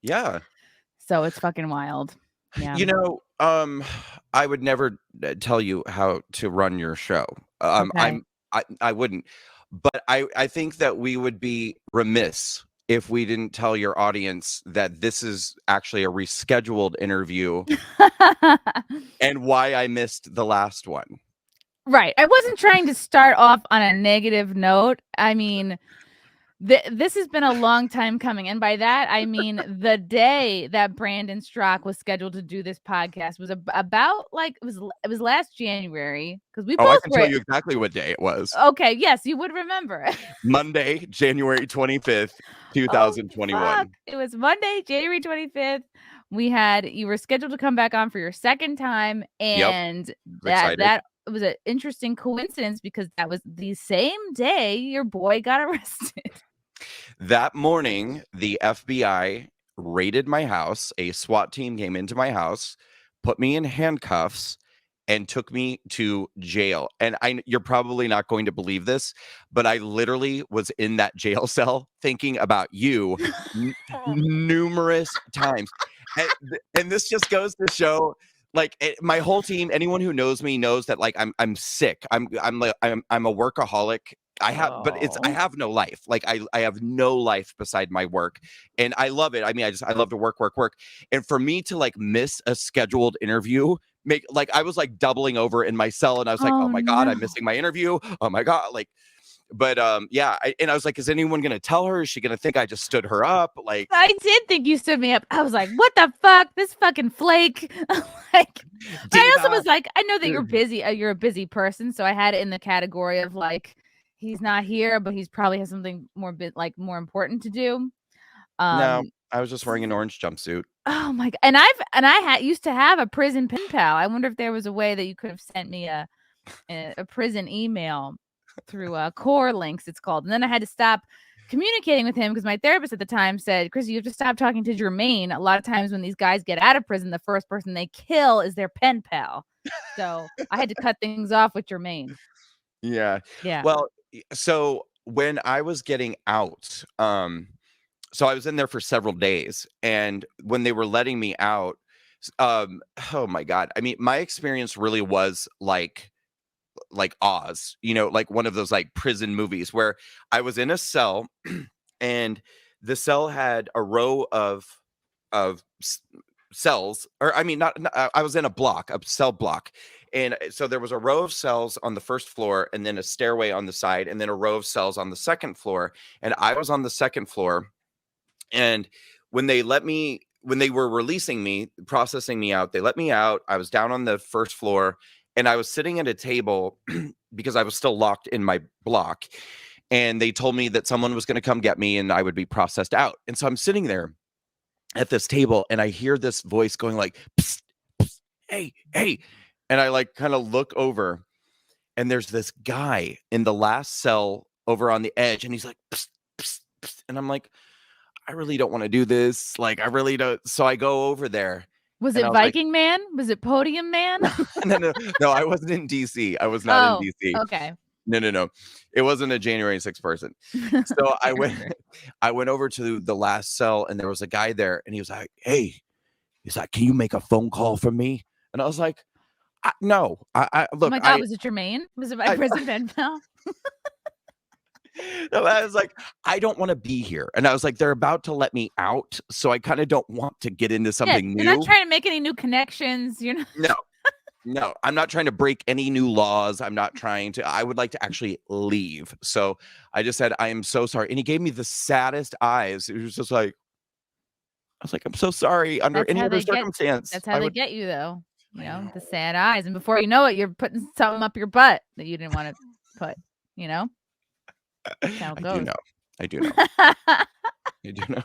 Yeah. So it's fucking wild. Yeah. I would never tell you how to run your show. Okay. I wouldn't. But I think that we would be remiss if we didn't tell your audience that this is actually a rescheduled interview and why I missed the last one. Right. I wasn't trying to start off on a negative note. I mean, this has been a long time coming. And by that, I mean the day that Brandon Straka was scheduled to do this podcast was about like it was last January because we Oh, I both can were. tell you exactly what day it was. Okay. Yes, you would remember. Monday, January 25th, Oh, fuck. 2021. It was Monday, January 25th. You were scheduled to come back on for your second time. Yep. And Excited. that was an interesting coincidence because that was the same day your boy got arrested. That morning, the FBI raided my house. A SWAT team came into my house, put me in handcuffs, and took me to jail. And you're probably not going to believe this, but I literally was in that jail cell thinking about you numerous times. And this just goes to show, like, my whole team, anyone who knows me knows that, like, I'm sick. I'm a workaholic. I have no life. Like, I have no life beside my work, and I love it. I mean, I love to work. And for me to like miss a scheduled interview, I was like doubling over in my cell, and I was like, oh my God, I'm missing my interview. Oh my God. But yeah. And I was like, is anyone going to tell her? Is she going to think I just stood her up? Like, I did think you stood me up. I was like, what the fuck? This fucking flake. I also was like, I know that you're busy. You're a busy person. So I had it in the category of like, he's not here, but he's probably has something more more important to do. No, I was just wearing an orange jumpsuit. Oh my God. And I used to have a prison pen pal. I wonder if there was a way that you could have sent me a prison email through Core Links, it's called. And then I had to stop communicating with him because my therapist at the time said, Chrissie, you have to stop talking to Jermaine. A lot of times when these guys get out of prison, the first person they kill is their pen pal. So I had to cut things off with Jermaine. Yeah. Yeah. Well, so when I was getting out, so I was in there for several days, and when they were letting me out, oh my God. I mean, my experience really was like Oz, like one of those like prison movies where I was in a cell and the cell had a row of cells, or I mean, not I was in a cell block. And so there was a row of cells on the first floor, and then a stairway on the side, and then a row of cells on the second floor. And I was on the second floor. And when they were releasing me, processing me out, they let me out. I was down on the first floor, and I was sitting at a table because I was still locked in my block. And they told me that someone was going to come get me and I would be processed out. And so I'm sitting there at this table, and I hear this voice going like, psst, psst, hey, hey. And I like kind of look over, and there's this guy in the last cell over on the edge, and he's like, psst, psst, psst. And I'm like, I really don't want to do this. Like, I really don't. So I go over there. Was it Viking Man? Was it Podium Man? No, I wasn't in DC. I was not in DC. Okay. No. It wasn't a January 6th person. So I went over to the last cell, and there was a guy there, and he was like, hey, he's like, can you make a phone call for me? And I was like, no. Look. Oh my God, was it Jermaine? Was it my prison pen pal? No, I was like, I don't want to be here. And I was like, they're about to let me out, so I kind of don't want to get into something new. You're not trying to make any new connections. You're not. No, I'm not trying to break any new laws. I'm not trying to. I would like to actually leave. So I just said, I am so sorry. And he gave me the saddest eyes. It was just like, I was like, I'm so sorry. Under any other circumstance. That's how they get you, though. You know, the sad eyes. And before you know it, you're putting something up your butt that you didn't want to put, you know? That's how it goes. I do know. I do know.